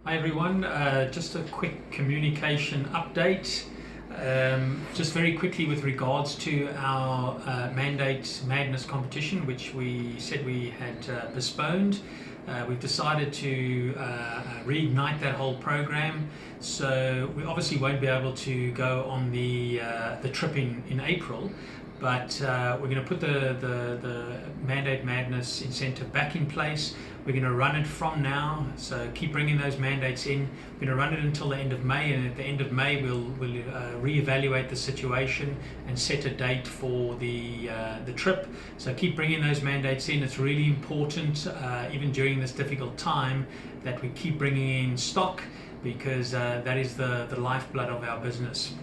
Hi everyone, just a quick communication update. Just very quickly with regards to our Mandate Madness competition, which we said we had postponed. We've decided to reignite that whole program. So we obviously won't be able to go on the trip in April, but we're going to put the Mandate Madness incentive back in place. We're going to run it from now, so keep bringing those mandates in. We're going to run it until the end of May, and at the end of May we'll reevaluate the situation and set a date for the trip. So keep bringing those mandates in. It's really important, even during this difficult time, that we keep bringing in stock, because that is the lifeblood of our business.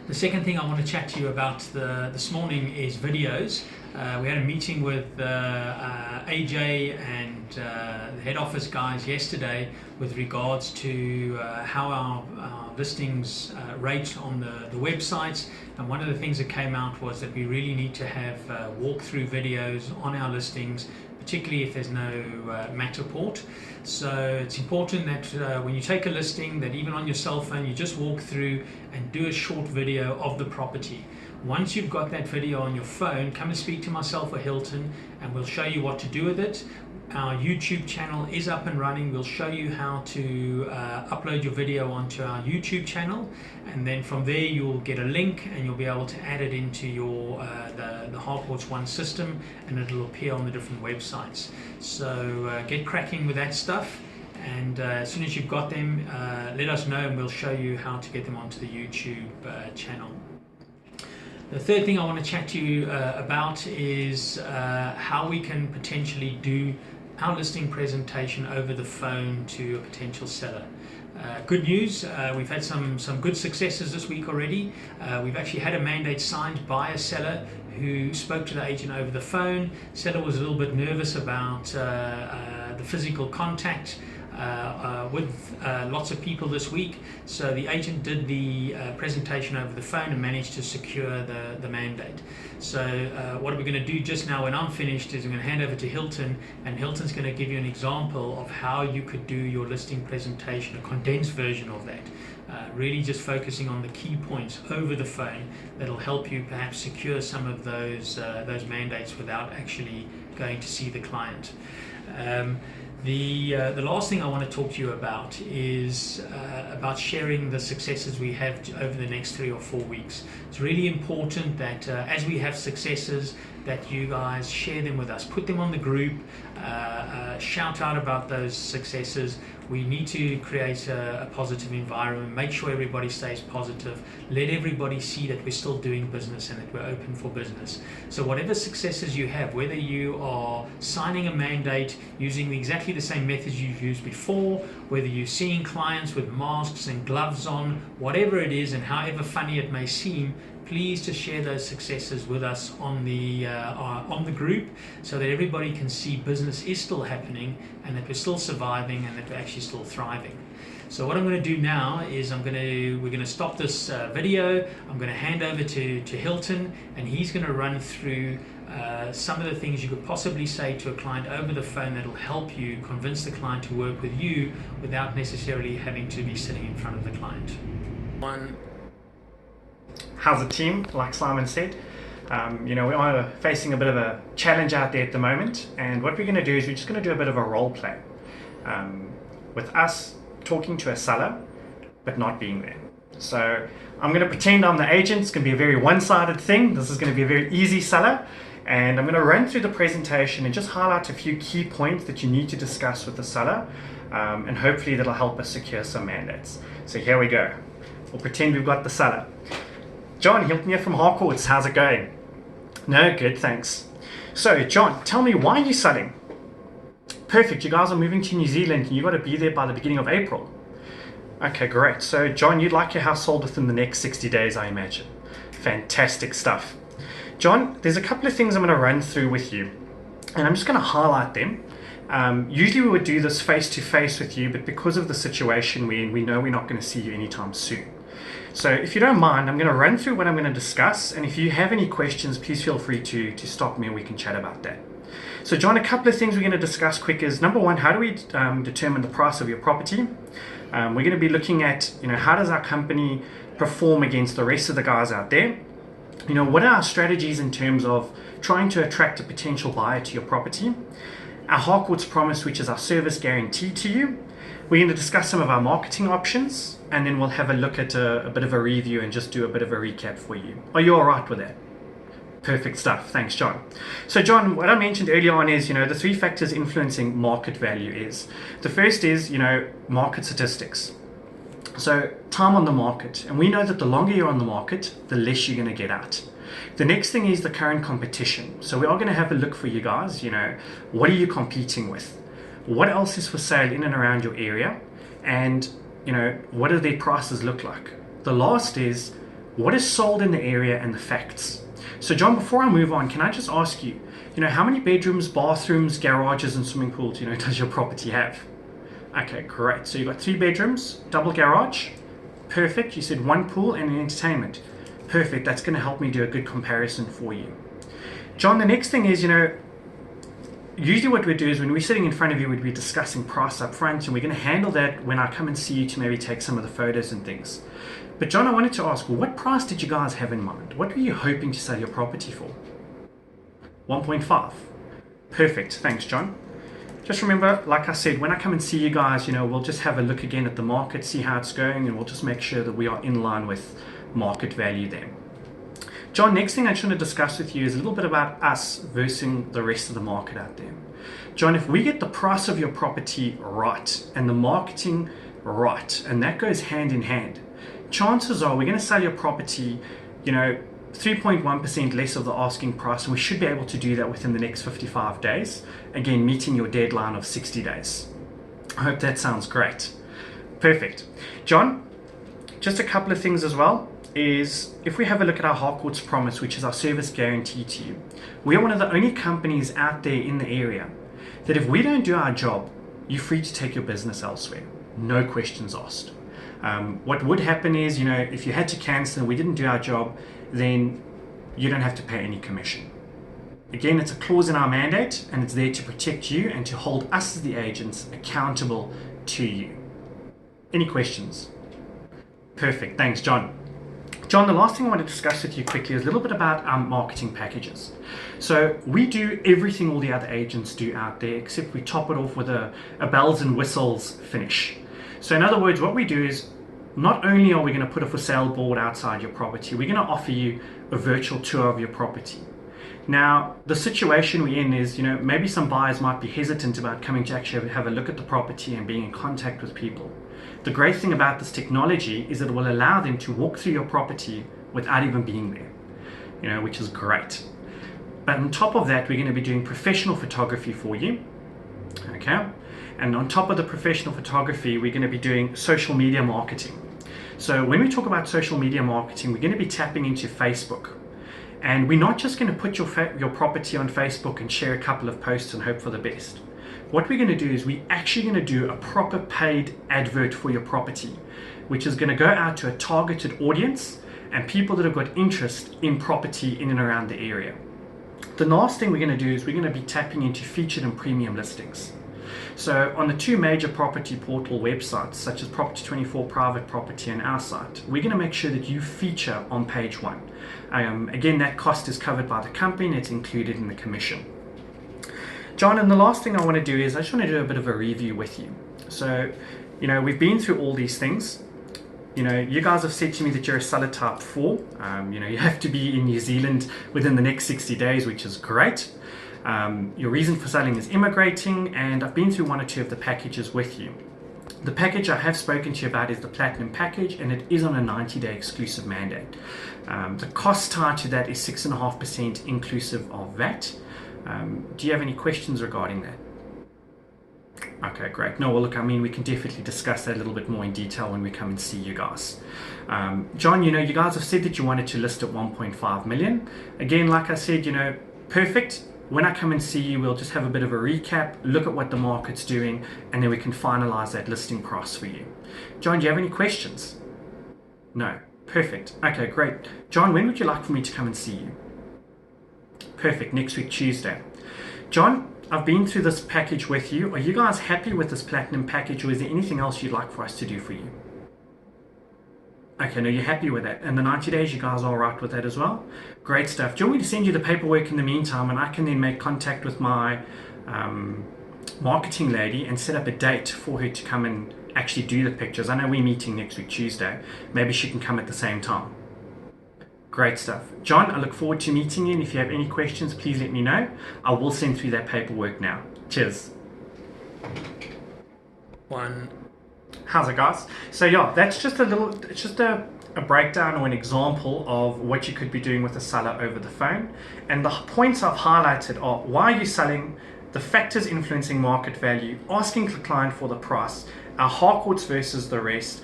The second thing I want to chat to you about this morning is videos. We had a meeting with AJ and the head office guys yesterday with regards to how our listings rate on the websites, and one of the things that came out was that we really need to have walkthrough videos on our listings, particularly if there's no Matterport. So it's important that when you take a listing, that even on your cell phone you just walk through and do a short video of the property. Once you've got that video on your phone, come and speak to myself or Hilton and we'll show you what to do with it. Our YouTube channel is up and running. We'll show you how to upload your video onto our YouTube channel, and then from there you'll get a link and you'll be able to add it into your the Harcourts One system, and it'll appear on the different websites. So get cracking with that stuff, and as soon as you've got them, let us know and we'll show you how to get them onto the YouTube channel. The third thing I want to chat to you about is how we can potentially do our listing presentation over the phone to a potential seller. Good news, we've had some good successes this week already. We've actually had a mandate signed by a seller who spoke to the agent over the phone. Seller was a little bit nervous about the physical contact with lots of people this week, so the agent did the presentation over the phone and managed to secure the mandate. So what we're going to do just now when I'm finished is I'm going to hand over to Hilton, and Hilton's going to give you an example of how you could do your listing presentation, a condensed version of that, really just focusing on the key points over the phone that'll help you perhaps secure some of those mandates without actually going to see the client. The last thing I want to talk to you about is about sharing the successes we have over the next 3 or 4 weeks. It's really important that as we have successes, that you guys share them with us, put them on the group, shout out about those successes. We need to create a positive environment, make sure everybody stays positive, let everybody see that we're still doing business and that we're open for business. So whatever successes you have, whether you are signing a mandate using exactly the same methods you've used before, whether you're seeing clients with masks and gloves on, whatever it is and however funny it may seem, please to share those successes with us on the group, so that everybody can see business is still happening and that we're still surviving and that we're actually still thriving. So what I'm going to do now is we're going to stop this video. I'm going to hand over to Hilton, and he's going to run through some of the things you could possibly say to a client over the phone that will help you convince the client to work with you without necessarily having to be sitting in front of the client. How's the team? Like Simon said, we are facing a bit of a challenge out there at the moment, and what we're going to do is we're just going to do a bit of a role play with us talking to a seller but not being there. So I'm going to pretend I'm the agent. It's going to be a very one-sided thing. This is going to be a very easy seller, and I'm going to run through the presentation and just highlight a few key points that you need to discuss with the seller, and hopefully that'll help us secure some mandates. So here we go. We'll pretend we've got the seller. John, Hilton here from Harcourts. How's it going? No, good, thanks. So, John, tell me, why are you selling? Perfect, you guys are moving to New Zealand and you've got to be there by the beginning of April. Okay, great. So, John, you'd like your house sold within the next 60 days, I imagine. Fantastic stuff. John, there's a couple of things I'm going to run through with you, and I'm just going to highlight them. Usually we would do this face-to-face with you, but because of the situation we're in, we know we're not going to see you anytime soon. So if you don't mind, I'm going to run through what I'm going to discuss, and if you have any questions, please feel free to stop me and we can chat about that. So John, a couple of things we're going to discuss quick is, number one, how do we determine the price of your property? We're going to be looking at, how does our company perform against the rest of the guys out there? What are our strategies in terms of trying to attract a potential buyer to your property? Our Harcourt's Promise, which is our service guarantee to you. We're going to discuss some of our marketing options, and then we'll have a look at a bit of a review and just do a bit of a recap for you. Are you all right with that? Perfect stuff. Thanks, John. So, John, what I mentioned earlier on is, the three factors influencing market value is, the first is, market statistics. So, time on the market. And we know that the longer you're on the market, the less you're going to get out. The next thing is the current competition. So we are going to have a look for you guys, what are you competing with? What else is for sale in and around your area? And, what do their prices look like? The last is, what is sold in the area and the facts. So John, before I move on, can I just ask you, how many bedrooms, bathrooms, garages and swimming pools, does your property have? Okay, great. So you've got 3 bedrooms, double garage. Perfect. You said 1 pool and an entertainment. Perfect. That's going to help me do a good comparison for you. John, the next thing is, usually what we do is when we're sitting in front of you, we'd be discussing price up front, and we're going to handle that when I come and see you to maybe take some of the photos and things. But John, I wanted to ask, what price did you guys have in mind? What were you hoping to sell your property for? 1.5. Perfect. Thanks, John. Just remember, like I said, when I come and see you guys, we'll just have a look again at the market, see how it's going, and we'll just make sure that we are in line with market value there. John, next thing I just want to discuss with you is a little bit about us versus the rest of the market out there. John, if we get the price of your property right and the marketing right, and that goes hand in hand, chances are we're going to sell your property, 3.1% less of the asking price, and we should be able to do that within the next 55 days. Again, meeting your deadline of 60 days. I hope that sounds great. Perfect. John, just a couple of things as well is, if we have a look at our Harcourt's Promise, which is our service guarantee to you, we are one of the only companies out there in the area that if we don't do our job, you're free to take your business elsewhere. No questions asked. What would happen is, if you had to cancel and we didn't do our job, then you don't have to pay any commission. Again, it's a clause in our mandate, and it's there to protect you and to hold us as the agents accountable to you. Any questions? Perfect. Thanks, John. John, the last thing I want to discuss with you quickly is a little bit about our marketing packages. So we do everything all the other agents do out there, except we top it off with a bells and whistles finish. So in other words, what we do is, not only are we going to put a for sale board outside your property, we're going to offer you a virtual tour of your property. Now, the situation we're in is, maybe some buyers might be hesitant about coming to actually have a look at the property and being in contact with people. The great thing about this technology is that it will allow them to walk through your property without even being there, which is great. But on top of that, we're going to be doing professional photography for you. Okay? And on top of the professional photography, we're going to be doing social media marketing. So when we talk about social media marketing, we're going to be tapping into Facebook. And we're not just going to put your property on Facebook and share a couple of posts and hope for the best. What we're going to do is we're actually going to do a proper paid advert for your property, which is going to go out to a targeted audience and people that have got interest in property in and around the area. The last thing we're going to do is we're going to be tapping into featured and premium listings. So on the 2 major property portal websites, such as Property 24 Private Property and our site, we're going to make sure that you feature on page 1. Again, that cost is covered by the company and it's included in the commission. John, and the last thing I want to do is I just want to do a bit of a review with you. So, we've been through all these things. You guys have said to me that you're a seller type 4. You have to be in New Zealand within the next 60 days, which is great. Your reason for selling is immigrating, and I've been through 1 or 2 of the packages with you. The package I have spoken to you about is the Platinum package, and it is on a 90-day exclusive mandate. The cost tied to that is 6.5% inclusive of VAT. Do you have any questions regarding that? Okay, great. No, well, look, we can definitely discuss that a little bit more in detail when we come and see you guys. John, you guys have said that you wanted to list at 1.5 million. Again, like I said, perfect. When I come and see you, we'll just have a bit of a recap, look at what the market's doing, and then we can finalize that listing price for you. John, do you have any questions? No. Perfect. Okay, great. John, when would you like for me to come and see you? Perfect. Next week, Tuesday. John, I've been through this package with you. Are you guys happy with this platinum package, or is there anything else you'd like for us to do for you? Okay, no, you're happy with that. And the 90 days, you guys are all right with that as well? Great stuff. Do you want me to send you the paperwork in the meantime, and I can then make contact with my marketing lady and set up a date for her to come and actually do the pictures? I know we're meeting next week, Tuesday. Maybe she can come at the same time. Great stuff. John, I look forward to meeting you, and if you have any questions, please let me know. I will send through that paperwork now. Cheers. How's it, guys? So yeah, that's just it's just a breakdown or an example of what you could be doing with a seller over the phone. And the points I've highlighted are: why are you selling, the factors influencing market value, asking the client for the price, our Harcourts versus the rest,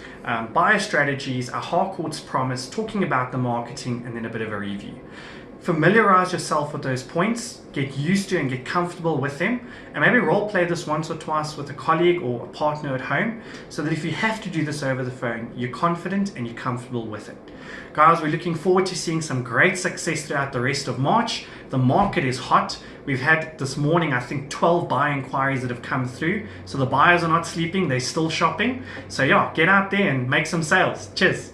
buyer strategies, our Harcourts promise, talking about the marketing, and then a bit of a review. Familiarize yourself with those points, get used to and get comfortable with them, and maybe role play this once or twice with a colleague or a partner at home, so that if you have to do this over the phone, you're confident and you're comfortable with it. Guys, we're looking forward to seeing some great success throughout the rest of March. The market is hot. We've had this morning, I think, 12 buyer inquiries that have come through. So the buyers are not sleeping, they're still shopping. So yeah, get out there and make some sales. Cheers.